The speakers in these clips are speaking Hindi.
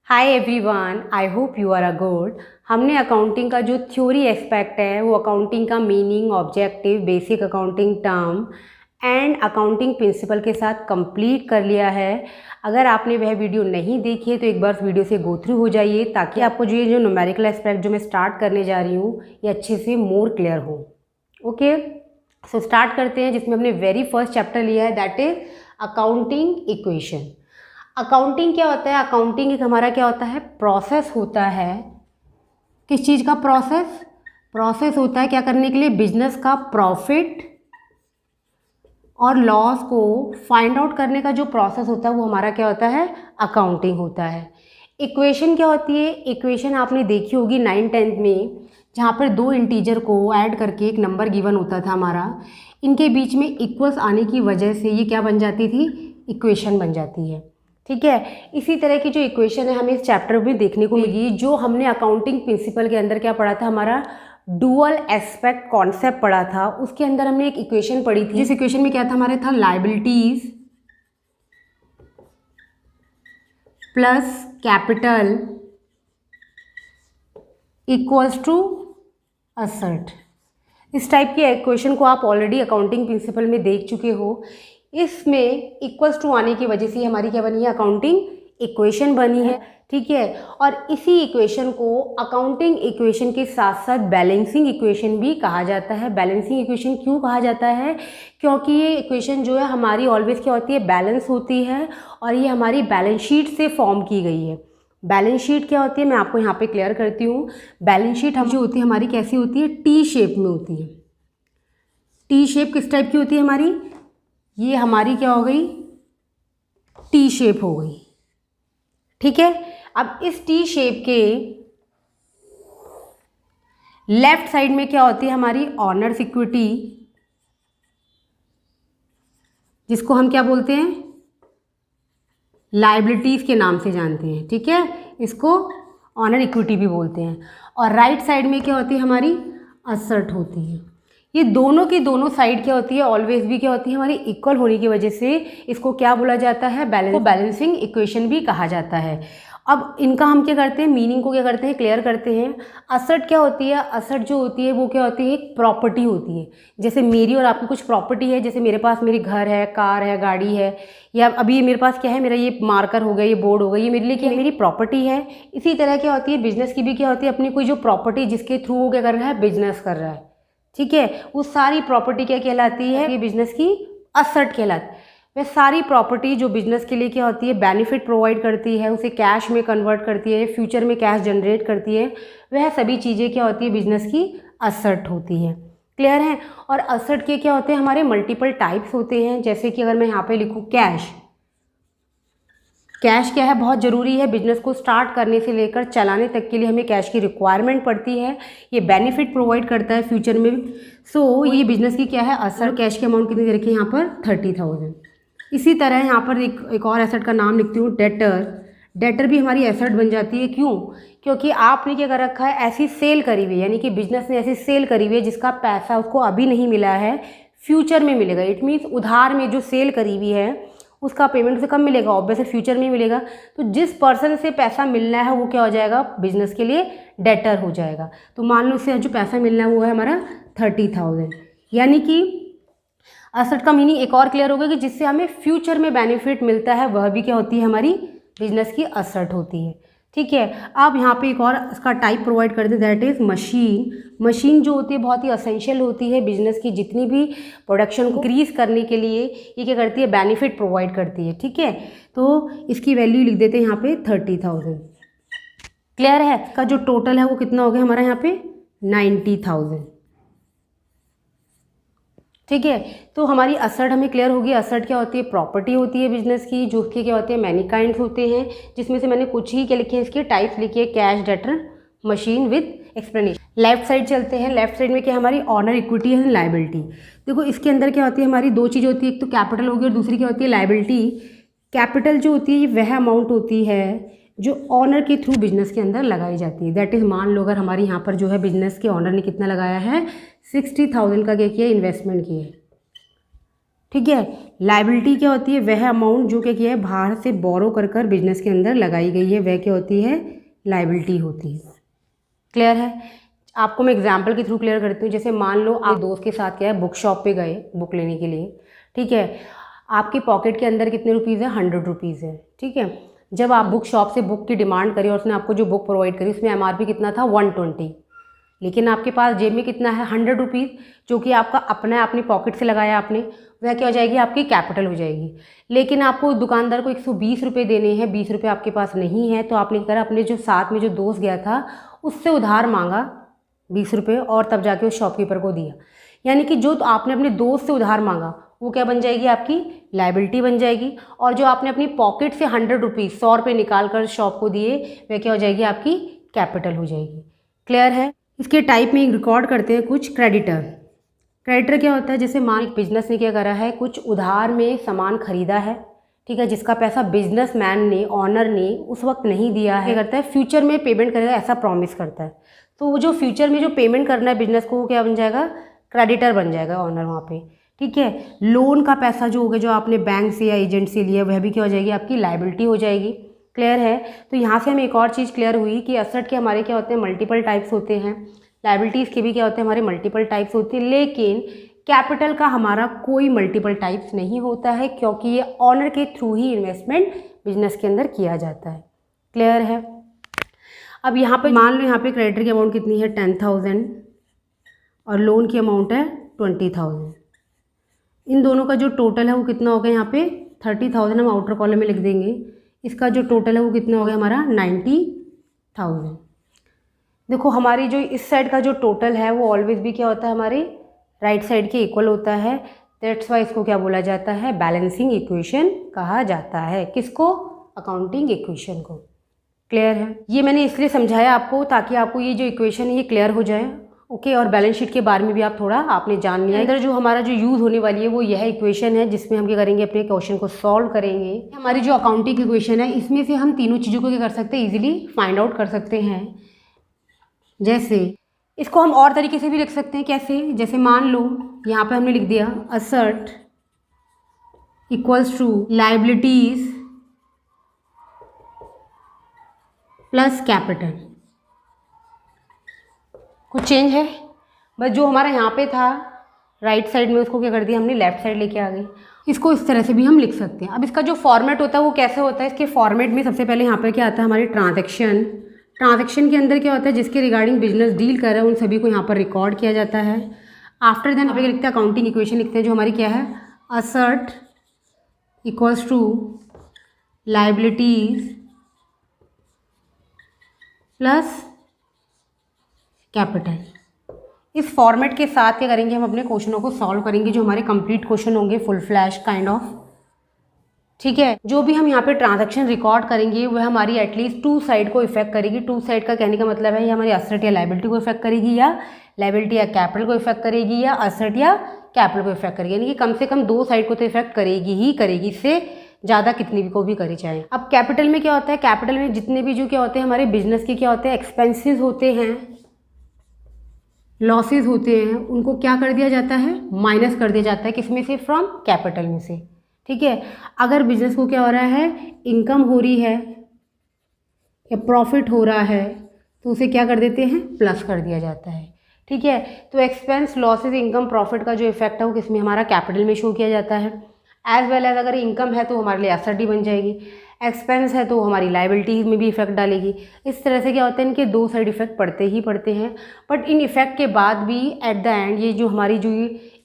Hi everyone, I hope you are a good. हमने अकाउंटिंग का जो थ्योरी एस्पेक्ट है वो अकाउंटिंग का meaning, objective, basic accounting term and accounting principle के साथ कंप्लीट कर लिया है। अगर आपने वह वीडियो नहीं देखी है तो एक बार उस वीडियो से गो थ्रू हो जाइए ताकि आपको जो न्यूमेरिकल एस्पेक्ट जो मैं स्टार्ट करने जा रही हूँ ये अच्छे से मोर क्लियर हो। ओके, सो स्टार्ट करते हैं जिसमें हमने वेरी फर्स्ट चैप्टर लिया है, that is accounting equation. Accounting क्या होता है? अकाउंटिंग एक हमारा क्या होता है, प्रोसेस होता है। किस चीज़ का प्रोसेस? प्रोसेस होता है क्या करने के लिए? बिजनेस का प्रॉफिट और लॉस को फाइंड आउट करने का जो प्रोसेस होता है वो हमारा क्या होता है? अकाउंटिंग होता है। इक्वेशन क्या होती है? इक्वेशन आपने देखी होगी 9th-10th में, जहाँ पर दो इंटीजर को ऐड करके एक नंबर गिवन होता था हमारा, इनके बीच में इक्वल्स आने की वजह से ये क्या बन जाती थी? इक्वेशन बन जाती है। ठीक है, इसी तरह की जो इक्वेशन है हमें इस चैप्टर में देखने को मिली। जो हमने अकाउंटिंग प्रिंसिपल के अंदर क्या पढ़ा था, हमारा डुअल एस्पेक्ट कॉन्सेप्ट पढ़ा था, उसके अंदर हमने एक इक्वेशन पढ़ी थी। जिस इक्वेशन में क्या था हमारे था, liabilities plus capital equals to asset. इस टाइप की इक्वेशन को आप ऑलरेडी अकाउंटिंग प्रिंसिपल में देख चुके हो। इसमें इक्वल्स टू आने की वजह से हमारी क्या बनी है? अकाउंटिंग इक्वेशन बनी है। ठीक है, और इसी इक्वेशन को अकाउंटिंग इक्वेशन के साथ साथ बैलेंसिंग इक्वेशन भी कहा जाता है। बैलेंसिंग इक्वेशन क्यों कहा जाता है? क्योंकि ये इक्वेशन जो है हमारी ऑलवेज क्या होती है? बैलेंस होती है, और ये हमारी बैलेंस शीट से फॉर्म की गई है। बैलेंस शीट क्या होती है मैं आपको यहाँ पे क्लियर करती हूँ। बैलेंस शीट हम जो होती है हमारी कैसी होती है? टी शेप में होती है। टी शेप किस टाइप की होती है हमारी? ये हमारी क्या हो गई? टी शेप हो गई। ठीक है, अब इस टी शेप के लेफ्ट साइड में क्या होती है हमारी? ऑनर्स इक्विटी, जिसको हम क्या बोलते हैं? लायबिलिटीज के नाम से जानते हैं। ठीक है, इसको ऑनर इक्विटी भी बोलते हैं। और राइट साइड में क्या होती है हमारी? असेट होती है। ये दोनों की दोनों साइड क्या होती है? ऑलवेज भी क्या होती है हमारी? इक्वल होने की वजह से इसको क्या बोला जाता है? बैलेंसिंग इक्वेशन भी कहा जाता है। अब इनका हम क्या करते हैं? मीनिंग को क्या करते हैं? क्लियर करते हैं। असेट क्या होती है? असेट जो होती है वो क्या होती है? एक प्रॉपर्टी होती है। जैसे मेरी और आपकी कुछ प्रॉपर्टी है, जैसे मेरे पास मेरी घर है, कार है, गाड़ी है, या अभी मेरे पास क्या है? मेरा ये मार्कर हो गया, ये बोर्ड हो गया, ये मेरे लिए क्या है? मेरी प्रॉपर्टी है। इसी तरह क्या होती है बिजनेस की भी क्या होती है? अपनी कोई जो प्रॉपर्टी जिसके थ्रू वो क्या कर रहा है? बिजनेस कर रहा है। ठीक है, वो सारी प्रॉपर्टी क्या कहलाती है? ये बिजनेस की असेट कहलाती है। वह सारी प्रॉपर्टी जो बिजनेस के लिए क्या होती है? बेनिफिट प्रोवाइड करती है, उसे कैश में कन्वर्ट करती है, फ्यूचर में कैश जनरेट करती है, वह सभी चीज़ें क्या होती है? बिजनेस की असेट होती है। क्लियर है? और असेट के क्या होते हैं? हमारे मल्टीपल टाइप्स होते हैं। जैसे कि अगर मैं यहाँ पे लिखूँ कैश, कैश क्या है? बहुत ज़रूरी है। बिजनेस को स्टार्ट करने से लेकर चलाने तक के लिए हमें कैश की रिक्वायरमेंट पड़ती है। ये बेनिफिट प्रोवाइड करता है फ्यूचर में। सो ये बिजनेस की क्या है? असेट। कैश की अमाउंट कितनी दे रखी है यहाँ पर? 30,000। इसी तरह यहाँ पर एक और एसेट का नाम लिखती हूँ, डेटर। डेटर भी हमारी एसेट बन जाती है। क्यों? क्योंकि आपने क्या कर रखा है? ऐसी सेल करी हुई है, यानी कि बिजनेस ने ऐसी सेल करी हुई है जिसका पैसा उसको अभी नहीं मिला है, फ्यूचर में मिलेगा। इट मीन्स उधार में जो सेल करी हुई है उसका पेमेंट उसे कब मिलेगा? ऑब्वियसली फ्यूचर में मिलेगा। तो जिस पर्सन से पैसा मिलना है वो क्या हो जाएगा? बिजनेस के लिए डेटर हो जाएगा। तो मान लो इससे जो पैसा मिलना है वो है हमारा 30,000। यानी कि असेट का मीनिंग एक और क्लियर होगा कि जिससे हमें फ्यूचर में बेनिफिट मिलता है वह भी क्या होती है? हमारी बिजनेस की असेट होती है। ठीक है, अब यहाँ पे एक और इसका टाइप प्रोवाइड करते हैं, दैट इज़ मशीन। मशीन जो होती है बहुत ही असेंशियल होती है बिजनेस की जितनी भी प्रोडक्शन को इंक्रीज करने के लिए। ये क्या करती है? बेनिफिट प्रोवाइड करती है। ठीक है, तो इसकी वैल्यू लिख देते हैं यहाँ पे 30,000। क्लियर है? इसका जो टोटल है वो कितना हो गया हमारा यहाँ पे? 90,000। ठीक है, तो हमारी असेट हमें क्लियर होगी। असेट क्या होती है? प्रॉपर्टी होती है बिजनेस की, जो उसके क्या होते हैं? मैनी काइंड्स होते हैं, जिसमें से मैंने कुछ ही क्या लिखे हैं? इसके टाइप्स लिखे हैं, cash, debtor, machine with explanation. Left side चलते हैं। लेफ्ट साइड में क्या हमारी? ऑनर इक्विटी है, लायबिलिटी। देखो इसके अंदर क्या होती है हमारी? दो चीज़ होती है, एक तो कैपिटल होगी और दूसरी क्या होती है? लायबिलिटी। कैपिटल जो होती है वह अमाउंट होती है जो ऑनर के थ्रू बिजनेस के अंदर लगाई जाती है। दैट इज़, मान लो अगर हमारे यहाँ पर जो है बिजनेस के ऑनर ने कितना लगाया है? 60,000 का क्या किया? इन्वेस्टमेंट किया है। ठीक है। लाइबिलिटी क्या होती है, वह अमाउंट जो क्या है बाहर से बोरो कर कर बिजनेस के अंदर लगाई गई है, वह क्या होती है, लाइबिलिटी होती है। क्लियर है। आपको मैं एग्जांपल के थ्रू क्लियर करती हूँ। जैसे मान लो आप दोस्त के साथ क्या है बुक शॉप पे गए बुक लेने के लिए, ठीक है। आपकी पॉकेट के अंदर कितने रुपीज़ है, 100 रुपीज़ है, ठीक है। जब आप बुक शॉप से बुक की डिमांड करी और उसने आपको जो बुक प्रोवाइड करी उसमें MRP कितना था, 120, लेकिन आपके पास जेब में कितना है, 100 रुपीज़, जो कि आपका अपना अपनी पॉकेट से लगाया आपने, वह क्या हो जाएगी, आपकी कैपिटल हो जाएगी। लेकिन आपको दुकानदार को 120 रुपये देने हैं, 20 रुपये आपके पास नहीं है, तो आपने कहा अपने जो साथ में जो दोस्त गया था उससे उधार मांगा 20 रुपये और तब जाके उस शॉपकीपर को दिया। यानी कि जो आपने अपने दोस्त से उधार मांगा वो क्या बन जाएगी, आपकी लाइबिलिटी बन जाएगी। और जो आपने अपनी पॉकेट से 100 रुपीज़ 100 रुपये निकाल कर शॉप को दिए, वह क्या हो जाएगी, आपकी कैपिटल हो जाएगी। क्लियर है। इसके टाइप में रिकॉर्ड करते हैं कुछ। क्रेडिटर, क्रेडिटर क्या होता है, जैसे मान एक बिजनेस ने क्या करा है, कुछ उधार में सामान खरीदा है, ठीक है, जिसका पैसा बिजनेसमैन ने, ऑनर ने उस वक्त नहीं दिया है, क्या करता है, फ्यूचर में पेमेंट करेगा ऐसा प्रॉमिस करता है। तो वो जो फ्यूचर में जो पेमेंट करना है बिजनेस को, वो क्या बन जाएगा, क्रेडिटर बन जाएगा ऑनर वहाँ पे, ठीक है। लोन का पैसा जो होगा, जो आपने बैंक से या एजेंट से लिया, वह भी क्या हो जाएगी, आपकी लाइबिलिटी हो जाएगी। क्लियर है। तो यहाँ से हमें एक और चीज़ क्लियर हुई कि एसेट के हमारे क्या होते हैं, मल्टीपल टाइप्स होते हैं, लाइबिलिटीज़ के भी क्या होते हैं, हमारे मल्टीपल टाइप्स होते हैं, लेकिन कैपिटल का हमारा कोई मल्टीपल टाइप्स नहीं होता है, क्योंकि ये ऑनर के थ्रू ही इन्वेस्टमेंट बिजनेस के अंदर किया जाता है। क्लियर है। अब यहाँ पे मान लो, यहाँ पे क्रेडिटर की अमाउंट कितनी है, 10,000 और लोन की अमाउंट है 20,000। इन दोनों का जो टोटल है वो कितना होगा, यहाँ पे 30,000 हम आउटर कॉलम में लिख देंगे। इसका जो टोटल है वो कितना हो गया हमारा, 90,000। देखो हमारी जो इस साइड का जो टोटल है वो ऑलवेज भी क्या होता है, हमारे राइट साइड के इक्वल होता है। दैट्स वाई इसको क्या बोला जाता है, बैलेंसिंग इक्वेशन कहा जाता है। किसको, अकाउंटिंग इक्वेशन को। क्लियर है। ये मैंने इसलिए समझाया आपको ताकि आपको ये जो इक्वेशन है ये क्लियर हो जाए। ओके। और बैलेंस शीट के बारे में भी आप थोड़ा आपने जान लिया। इधर जो हमारा जो यूज़ होने वाली है वो यह इक्वेशन है, जिसमें हम क्या करेंगे, अपने क्वेश्चन को सॉल्व करेंगे। हमारी जो अकाउंटिंग इक्वेशन है इसमें से हम तीनों चीज़ों को क्या कर सकते हैं, इजीली फाइंड आउट कर सकते हैं। जैसे इसको हम और तरीके से भी लिख सकते हैं। कैसे, जैसे मान लो यहाँ पे हमने लिख दिया asset equals to liabilities plus capital. कुछ चेंज है, बस जो हमारा यहाँ पे था राइट साइड में उसको क्या कर दिया हमने, लेफ्ट साइड लेके आ गए। इसको इस तरह से भी हम लिख सकते हैं। अब इसका जो फॉर्मेट होता है वो कैसे होता है, इसके फॉर्मेट में सबसे पहले यहाँ पर क्या आता है, हमारे ट्रांजैक्शन। ट्रांजैक्शन के अंदर क्या होता है, जिसके रिगार्डिंग बिजनेस डील कर रहा है उन सभी को यहाँ पर रिकॉर्ड किया जाता है। आफ्टर देन आप लिखते हैं अकाउंटिंग इक्वेशन, लिखते हैं जो हमारी क्या है, asset equals to liabilities plus capital. इस फॉर्मेट के साथ क्या करेंगे, हम अपने क्वेश्चनों को सॉल्व करेंगे, जो हमारे कंप्लीट क्वेश्चन होंगे, फुल फ्लैश काइंड ऑफ। ठीक है। जो भी हम यहाँ पे ट्रांजैक्शन रिकॉर्ड करेंगे वह हमारी एटलीस्ट टू साइड को इफेक्ट करेगी। टू साइड का कहने का मतलब है ये हमारी असेट या लाइबिलिटी को इफेक्ट करेगी, या लाइबिलिटी या कैपिटल को इफेक्ट करेगी, या असेट या कैपिटल को इफेक्ट करेगी। यानी कि कम से कम दो साइड को तो इफेक्ट करेगी ही करेगी, इससे ज़्यादा कितनी भी को भी करी चाहे। अब कैपिटल में क्या होता है, कैपिटल में जितने भी जो क्या होते हैं हमारे बिजनेस के क्या होते हैं, एक्सपेंसेस होते हैं, लॉसेस होते हैं, उनको क्या कर दिया जाता है, माइनस कर दिया जाता है। किसमें से, फ्रॉम कैपिटल में से। ठीक है। अगर बिजनेस को क्या हो रहा है, इनकम हो रही है या प्रॉफिट हो रहा है, तो उसे क्या कर देते हैं, प्लस कर दिया जाता है। ठीक है। तो एक्सपेंस, लॉसेस, इनकम, प्रॉफिट का जो इफेक्ट है वो किसमें, हमारा कैपिटल में शो किया जाता है। एज वेल एज अगर इनकम है तो हमारे लिए एसेट ही बन जाएगी, एक्सपेंस है तो हमारी लाइबिलिटीज़ में भी इफेक्ट डालेगी। इस तरह से क्या होता है, इनके दो साइड इफेक्ट पड़ते ही पड़ते हैं। बट इन इफेक्ट के बाद भी एट द एंड ये जो हमारी जो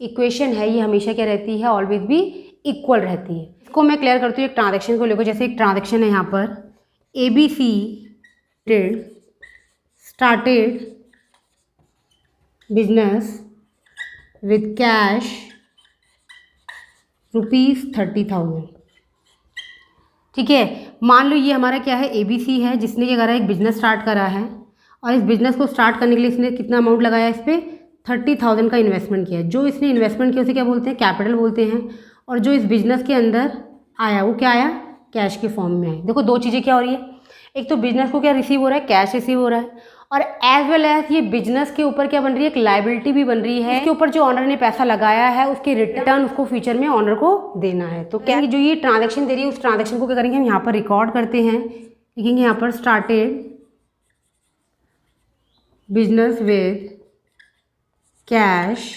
इक्वेशन है ये हमेशा क्या रहती है, ऑलवेज भी इक्वल रहती है। इसको मैं क्लियर करती हूँ एक ट्रांजैक्शन को लेकर। जैसे एक ट्रांजैक्शन है यहाँ पर, ABC started business with cash ₹30,000। ठीक है। मान लो ये हमारा क्या है, ABC है, जिसने क्या करा है, एक बिजनेस स्टार्ट करा है, और इस बिजनेस को स्टार्ट करने के लिए इसने कितना अमाउंट लगाया, इस पर 30,000 का इन्वेस्टमेंट किया। जो इसने इन्वेस्टमेंट किया उसे क्या बोलते हैं, कैपिटल बोलते हैं। और जो इस बिजनेस के अंदर आया वो क्या आया, कैश के फॉर्म में आया। देखो दो चीज़ें क्या हो रही है, एक तो बिजनेस को क्या रिसीव हो रहा है, कैश रिसीव हो रहा है, और एज वेल एज ये बिजनेस के ऊपर क्या बन रही है, एक लाइबिलिटी भी बन रही है। इसके ऊपर जो ऑनर ने पैसा लगाया है उसके रिटर्न उसको फ्यूचर में ऑनर को देना है। तो क्या जो ये ट्रांजैक्शन दे रही है उस ट्रांजैक्शन को क्या करेंगे, हम यहाँ पर रिकॉर्ड करते हैं, लिखेंगे यहाँ पर स्टार्टेड बिजनेस विद कैश,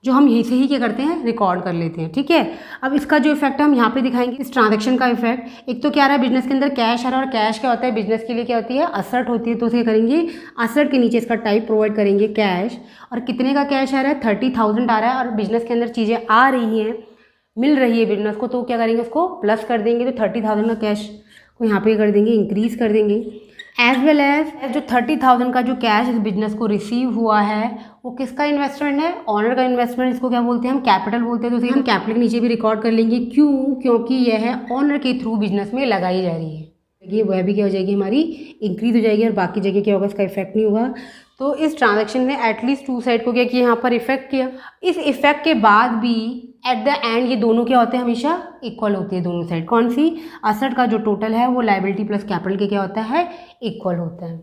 जो हम यहीं से ही क्या करते हैं, रिकॉर्ड कर लेते हैं। ठीक है, अब इसका जो इफेक्ट है हम यहाँ पे दिखाएंगे, इस ट्रांजैक्शन का इफेक्ट। एक तो क्या आ रहा है, बिजनेस के अंदर कैश आ रहा है, और कैश क्या होता है बिजनेस के लिए, क्या होती है, असर्ट होती है। तो उसे करेंगे असर्ट के नीचे इसका टाइप प्रोवाइड करेंगे कैश, और कितने का कैश आ रहा है, 30,000 आ रहा है, और बिजनेस के अंदर चीज़ें आ रही हैं, मिल रही है बिजनेस को, तो क्या करेंगे उसको प्लस कर देंगे। तो 30,000 का कैश को यहाँ पे कर देंगे, इंक्रीज कर देंगे। एज वेल एज जो 30,000 का जो कैश इस बिजनेस को रिसीव हुआ है वो किसका इन्वेस्टमेंट है, ऑनर का इन्वेस्टमेंट। इसको क्या बोलते हैं, हम कैपिटल बोलते हैं। तो इसे हम कैपिटल के नीचे भी रिकॉर्ड कर लेंगे। क्यों, क्योंकि यह है ऑनर के थ्रू बिजनेस में लगाई जा रही है। ये वह भी क्या हो जाएगी, हमारी इंक्रीज हो जाएगी, और बाकी जगह क्या होगा, इसका इफेक्ट नहीं होगा। तो इस ट्रांजैक्शन ने एटलीस्ट टू साइड को क्या किया, यहाँ पर इफेक्ट किया। इस इफेक्ट के बाद भी एट द एंड ये दोनों क्या होते हैं, हमेशा इक्वल होती है दोनों साइड। कौन सी, असेट का जो टोटल है वो लायबिलिटी प्लस कैपिटल के क्या होता है, इक्वल होता है।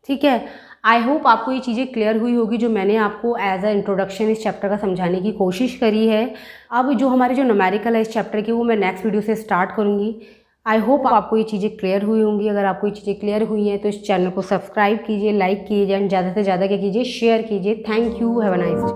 ठीक है, आई होप आपको ये चीज़ें क्लियर हुई होगी जो मैंने आपको एज अ इंट्रोडक्शन इस चैप्टर का समझाने की कोशिश करी है। अब जो हमारे जो न्यूमेरिकल है इस चैप्टर की वो मैं नेक्स्ट वीडियो से स्टार्ट करूँगी। आई होप आपको ये चीज़ें क्लियर हुई होंगी। अगर आपको ये चीज़ें क्लियर हुई हैं तो इस चैनल को सब्सक्राइब कीजिए, लाइक कीजिए, एंड ज़्यादा से ज़्यादा क्या कीजिए, शेयर कीजिए। Thank you, have a nice day.